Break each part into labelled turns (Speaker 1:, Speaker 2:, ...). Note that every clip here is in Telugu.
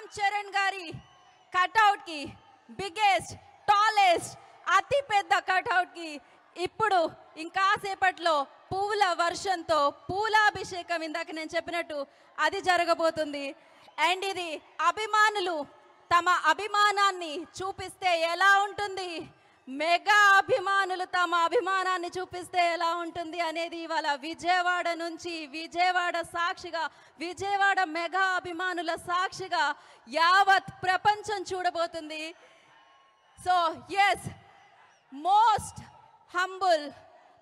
Speaker 1: రామ్ చరణ్ గారి కట్అవుట్ కి బిగ్గెస్ట్ టాలెస్ట్ అతి పెద్ద కట్అవుట్ కి ఇప్పుడు ఇంకాసేపట్లో పువ్వుల వర్షంతో పూలాభిషేకం ఇందాక నేను చెప్పినట్టు అది జరగబోతుంది. అండ్ ఇది అభిమానులు తమ అభిమానాన్ని చూపిస్తే ఎలా ఉంటుంది, మెగా అభిమానులు తమ అభిమానాన్ని చూపిస్తే ఎలా ఉంటుంది అనేది ఇవాళ విజయవాడ నుంచి, విజయవాడ సాక్షిగా, విజయవాడ మెగా అభిమానుల సాక్షిగా యావత్ ప్రపంచం చూడబోతుంది. So yes, most humble,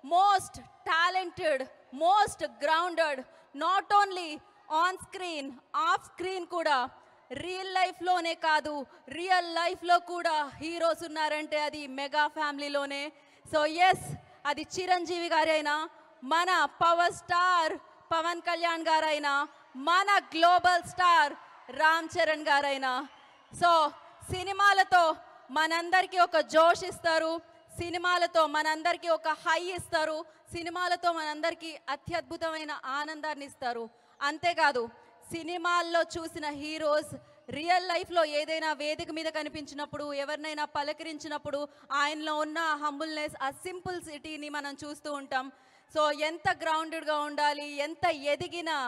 Speaker 1: most talented, most grounded, not only on screen, off screen కూడా రియల్ లైఫ్లోనే కాదు, రియల్ లైఫ్లో కూడా హీరోస్ ఉన్నారంటే అది మెగా ఫ్యామిలీలోనే. సో ఎస్, అది చిరంజీవి గారైనా, మన పవర్ స్టార్ పవన్ కళ్యాణ్ గారైనా, మన గ్లోబల్ స్టార్ రామ్ చరణ్ గారైనా. సో సినిమాలతో మనందరికీ ఒక జోష్ ఇస్తారు, సినిమాలతో మనందరికీ ఒక హై ఇస్తారు, సినిమాలతో మనందరికీ అత్యద్భుతమైన ఆనందాన్ని ఇస్తారు. అంతేకాదు సినిమాల్లో చూసిన హీరోస్ రియల్ లైఫ్లో ఏదైనా వేదిక మీద కనిపించినప్పుడు, ఎవరినైనా పలకరించినప్పుడు ఆయనలో ఉన్న హంబుల్నెస్, ఆ సింపుల్ సిటీని మనం చూస్తూ ఉంటాం. సో ఎంత గ్రౌండెడ్గా ఉండాలి, ఎంత ఎదిగినా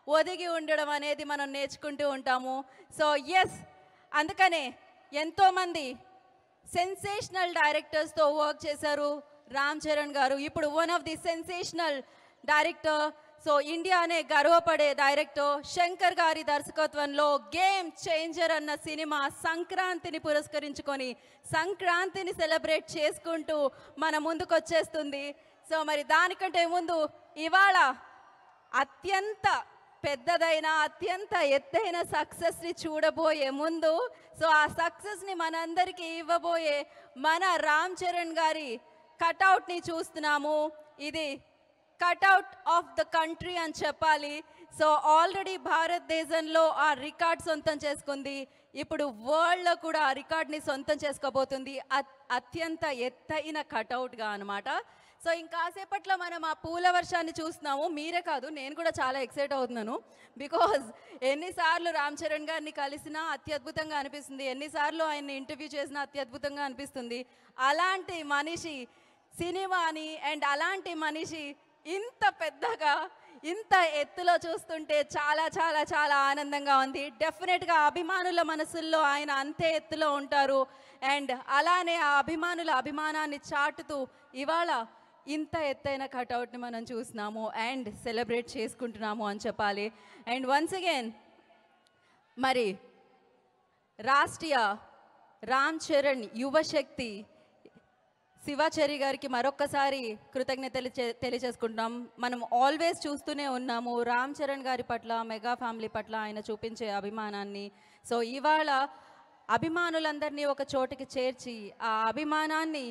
Speaker 1: ఒదిగి ఉండడం అనేది మనం నేర్చుకుంటూ ఉంటాము. సో ఎస్, అందుకనే ఎంతోమంది సెన్సేషనల్ డైరెక్టర్స్తో వర్క్ చేశారు రామ్ చరణ్ గారు. ఇప్పుడు one of the sensational director, so ఇండియానే గర్వపడే డైరెక్టర్ శంకర్ గారి దర్శకత్వంలో గేమ్ చేంజర్ అన్న సినిమా సంక్రాంతిని పురస్కరించుకొని సంక్రాంతిని సెలబ్రేట్ చేసుకుంటూ మన ముందుకు వచ్చేస్తుంది. సో మరి దానికంటే ముందు ఇవాళ అత్యంత పెద్దదైన, అత్యంత ఎత్తైన సక్సెస్ని చూడబోయే ముందు, సో ఆ సక్సెస్ని మనందరికీ ఇవ్వబోయే మన రామ్ చరణ్ గారి కట్అవుట్ని చూస్తున్నాము. ఇది కట్అవుట్ ఆఫ్ ద కంట్రీ అని చెప్పాలి. సో ఆల్రెడీ భారతదేశంలో ఆ రికార్డ్ సొంతం చేసుకుంది, ఇప్పుడు వరల్డ్లో కూడా ఆ రికార్డ్ని సొంతం చేసుకోబోతుంది అత్యంత ఎత్తైన కట్అవుట్గా అనమాట. సో ఇంకాసేపట్లో మనం ఆ పూల వర్షాన్ని చూస్తున్నాము. మీరే కాదు, నేను కూడా చాలా ఎక్సైట్ అవుతున్నాను. బికాజ్ ఎన్నిసార్లు రామ్ చరణ్ గారిని కలిసినా అత్యద్భుతంగా అనిపిస్తుంది, ఎన్నిసార్లు ఆయన్ని ఇంటర్వ్యూ చేసినా అత్యద్భుతంగా అనిపిస్తుంది. అలాంటి మనిషి సినిమాని అండ్ అలాంటి మనిషి ఇంత పెద్దగా, ఇంత ఎత్తులో చూస్తుంటే చాలా చాలా చాలా ఆనందంగా ఉంది. డెఫినెట్గా అభిమానుల మనసుల్లో ఆయన అంతే ఎత్తులో ఉంటారు. అండ్ అలానే ఆ అభిమానుల అభిమానాన్ని చాటుతూ ఇవాళ ఇంత ఎత్తైన కట్అవుట్ని మనం చూస్తున్నాము అండ్ సెలబ్రేట్ చేసుకుంటున్నాము అని చెప్పాలి. అండ్ వన్స్ అగైన్ మరి రాష్ట్రీయ రామ్ చరణ్ యువశక్తి శివాచారి గారికి మరొక్కసారి కృతజ్ఞతలు తెలియజేసుకుంటున్నాం. మనం ఆల్వేస్ చూస్తూనే ఉన్నాము రామ్ చరణ్ గారి పట్ల, మెగా ఫ్యామిలీ పట్ల ఆయన చూపించే అభిమానాన్ని. సో ఇవాళ అభిమానులందరినీ ఒక చోటికి చేర్చి ఆ అభిమానాన్ని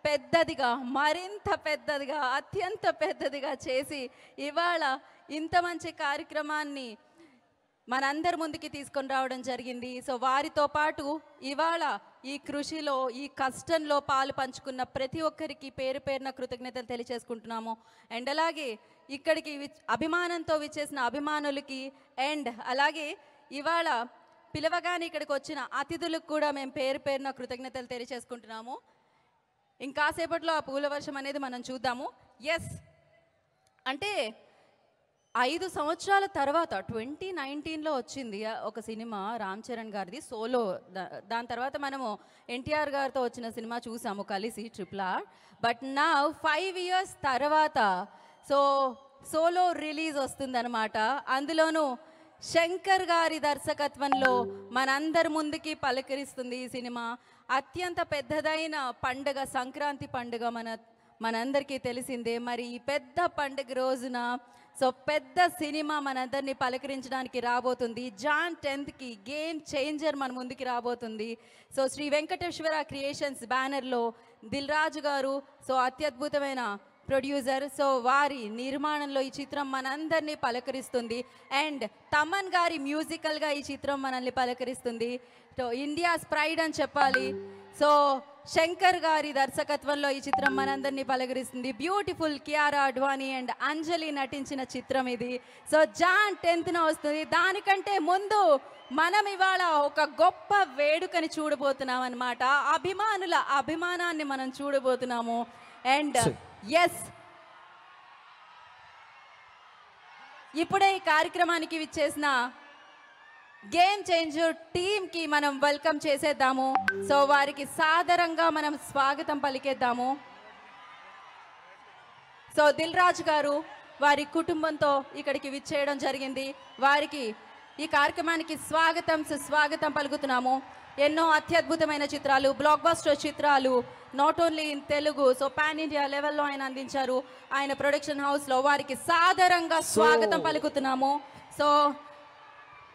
Speaker 1: పెద్దదిగా, మరింత పెద్దదిగా, అత్యంత పెద్దదిగా చేసి ఇవాళ ఇంత మంచి కార్యక్రమాన్ని మనందరి ముందుకి తీసుకొని రావడం జరిగింది. సో వారితో పాటు ఇవాళ ఈ కృషిలో, ఈ కష్టంలో పాలు పంచుకున్న ప్రతి ఒక్కరికి పేరు పేరున కృతజ్ఞతలు తెలియజేసుకుంటున్నాము. అండ్ అలాగే ఇక్కడికి అభిమానంతో విచ్చేసిన అభిమానులకి, అండ్ అలాగే ఇవాళ పిలవగానే ఇక్కడికి వచ్చిన అతిథులకు కూడా మేము పేరు పేరున కృతజ్ఞతలు తెలియజేసుకుంటున్నాము. ఇంకాసేపట్లో ఆ పూల వర్షం అనేది మనం చూద్దాము. ఎస్, అంటే 5 సంవత్సరాల తర్వాత 2019లో వచ్చింది ఒక సినిమా రామ్ చరణ్ గారిది సోలో. దాని తర్వాత మనము ఎన్టీఆర్ గారితో వచ్చిన సినిమా చూసాము కలిసి, RRR. బట్ నా 5 years తర్వాత సో సోలో రిలీజ్ వస్తుందన్నమాట. అందులోనూ శంకర్ గారి దర్శకత్వంలో మనందరి ముందుకి పలకరిస్తుంది ఈ సినిమా. అత్యంత పెద్దదైన పండుగ సంక్రాంతి పండుగ మనందరికీ తెలిసిందే. మరి ఈ పెద్ద పండుగ రోజున సో పెద్ద సినిమా మనందరినీ పలకరించడానికి రాబోతుంది. Jan 10th గేమ్ చేంజర్ మన ముందుకి రాబోతుంది. సో శ్రీ వెంకటేశ్వర క్రియేషన్స్ బ్యానర్లో దిల్ రాజు గారు సో అత్యద్భుతమైన ప్రొడ్యూసర్, సో వారి నిర్మాణంలో ఈ చిత్రం మనందరినీ పలకరిస్తుంది. అండ్ తమన్ గారి మ్యూజికల్గా ఈ చిత్రం మనల్ని పలకరిస్తుంది. సో ఇండియాస్ ప్రైడ్ అని చెప్పాలి. సో శంకర్ గారి దర్శకత్వంలో ఈ చిత్రం మనందరినీ పలకరిస్తుంది. బ్యూటిఫుల్ కియారా అడ్వాణి అండ్ అంజలి నటించిన చిత్రం ఇది. సో జాన్ 10th వస్తుంది. దానికంటే ముందు మనం ఇవాళ ఒక గొప్ప వేడుకని చూడబోతున్నాం అన్నమాట. అభిమానుల అభిమానాన్ని మనం చూడబోతున్నాము. అండ్ ఎస్, ఇప్పుడే ఈ కార్యక్రమానికి విచ్చేసిన గేమ్ చేంజర్ టీమ్కి మనం వెల్కమ్ చేసేద్దాము. సో వారికి సాదరంగా మనం స్వాగతం పలికేద్దాము. సో దిల్ రాజు గారు వారి కుటుంబంతో ఇక్కడికి విచ్చేయడం జరిగింది. వారికి ఈ కార్యక్రమానికి స్వాగతం సుస్వాగతం పలుకుతున్నాము. ఎన్నో అత్యద్భుతమైన చిత్రాలు, బ్లాక్ బస్టర్ చిత్రాలు not only in Telugu, so pan India లెవెల్లో ఆయన అందించారు ఆయన ప్రొడక్షన్ హౌస్లో. వారికి సాదరంగా స్వాగతం పలుకుతున్నాము. So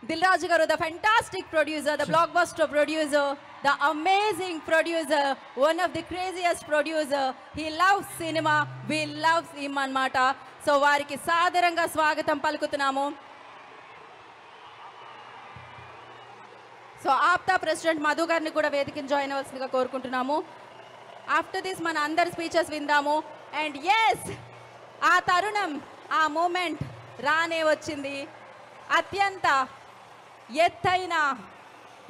Speaker 1: Dil Raju garu, the fantastic producer, the blockbuster producer, the amazing producer, one of the craziest producer. He loves cinema, we love him anamata. So variki sadaranga swagatam palukutunnamo. So APTA president Madhu garni kuda vedikini join avvalsinదిగా కోరుకుంటున్నాము. After this మన అందరి స్పీచెస్ విందాము. అండ్ ఎస్, ఆ తరుణం, ఆ మూమెంట్ రానే వచ్చింది. అత్యంత ఎత్తైన,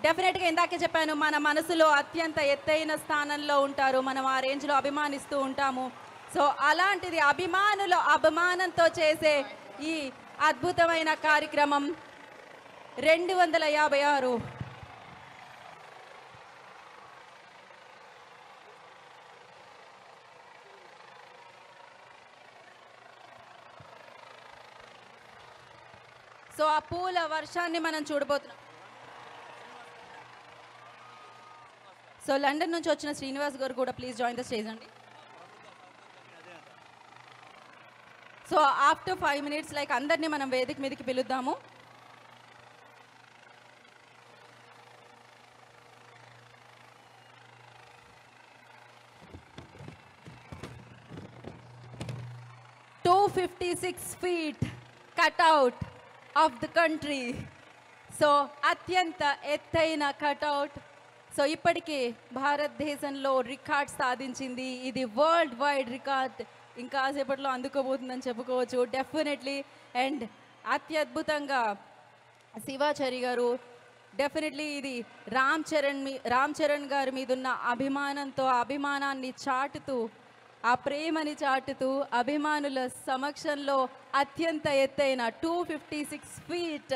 Speaker 1: డెఫినెట్గా ఇందాకే చెప్పాను, మన మనసులో అత్యంత ఎత్తైన స్థానంలో ఉంటారు, మనం ఆ రేంజ్లో అభిమానిస్తూ ఉంటాము. సో అలాంటిది అభిమానుల అభిమానంతో చేసే ఈ అద్భుతమైన కార్యక్రమం 256. సో ఆ పూల వర్షాన్ని మనం చూడబోతున్నాం. సో లండన్ నుంచి వచ్చిన శ్రీనివాస్ గారు కూడా ప్లీజ్ జాయిన్ ద స్టేజ్ అండి. సో ఆఫ్టర్ 5 minutes లైక్ అందరినీ మనం వేదిక మీదకి పిలుద్దాము. "256 feet cutout of the country." So అత్యంత ఎత్తైన కటౌట్. సో ఇప్పటికే భారతదేశంలో రికార్డ్ సాధించింది. ఇది వరల్డ్ వైడ్ రికార్డ్, ఇంకా సేపట్లో అందుకోబోతుందని చెప్పుకోవచ్చు డెఫినెట్లీ. అండ్ అత్యద్భుతంగా శివాచారి గారు, డెఫినెట్లీ ఇది రామ్ చరణ్ గారి మీద ఉన్న అభిమానంతో అభిమానాన్ని చాటుతూ, ఆ ప్రేమని చాటుతూ అభిమానుల సమక్షంలో అత్యంత ఎత్తైన 256 feet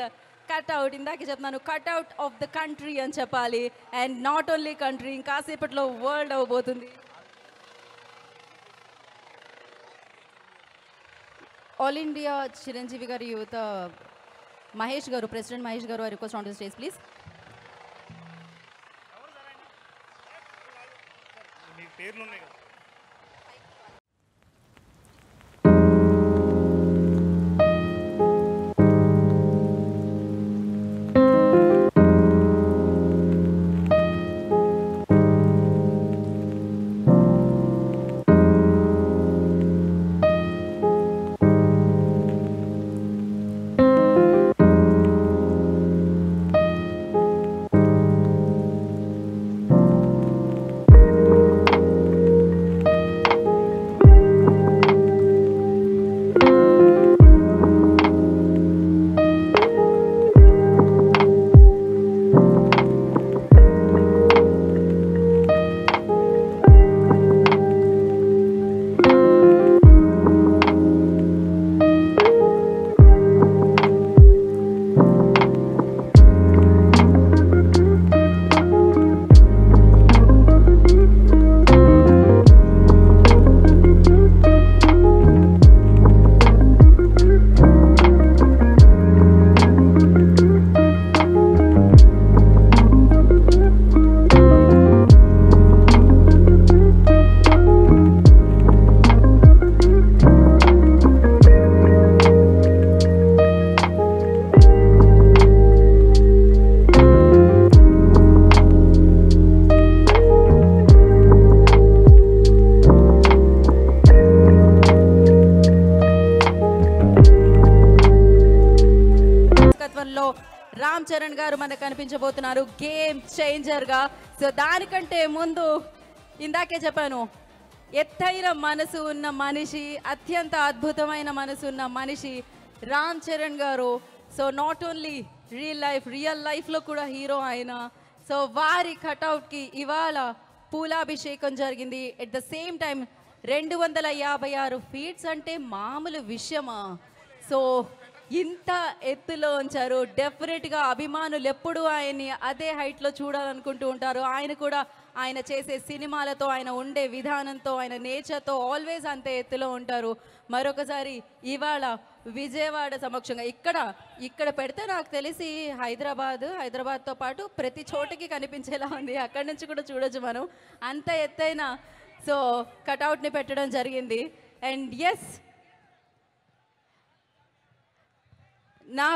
Speaker 1: కట్అవుట్. ఇందాక చెప్తున్నాను, కట్అవుట్ ఆఫ్ ద కంట్రీ అని చెప్పాలి. అండ్ నాట్ ఓన్లీ కంట్రీ, ఇంకాసేపట్లో వరల్డ్ అవ్వబోతుంది. ఆల్ ఇండియా చిరంజీవి గారి యువత Mahesh garu, president Mahesh garu, I request on the stage please. Ram Charan garu మనకు కనిపించబోతున్నారు గేమ్ చేంజర్గా. సో దానికంటే ముందు ఇందాకే చెప్పాను, ఎత్తైన మనసు ఉన్న మనిషి, అత్యంత అద్భుతమైన మనసు ఉన్న మనిషి రామ్ చరణ్ గారు. సో నాట్ ఓన్లీ రియల్ లైఫ్లో కూడా హీరో ఆయన. సో వారి కటౌట్కి ఇవాళ పూలాభిషేకం జరిగింది. At the same time 256 feets అంటే మామూలు విషయమా? సో ఇంత ఎత్తులో ఉంచారు. డెఫినెట్గా అభిమానులు ఎప్పుడూ ఆయన్ని అదే హైట్లో చూడాలనుకుంటూ ఉంటారు. ఆయన కూడా ఆయన చేసే సినిమాలతో, ఆయన ఉండే విధానంతో, ఆయన నేచర్తో ఆల్వేస్ అంతే ఎత్తులో ఉంటారు. మరొకసారి ఇవాళ విజయవాడ సమక్షంగా ఇక్కడ పెడితే నాకు తెలిసి హైదరాబాద్తో పాటు ప్రతి చోటకి కనిపించేలా ఉంది. అక్కడి నుంచి కూడా చూడొచ్చు మనం. అంత ఎత్తైన సో కటౌట్ని పెట్టడం జరిగింది. అండ్ ఎస్, నా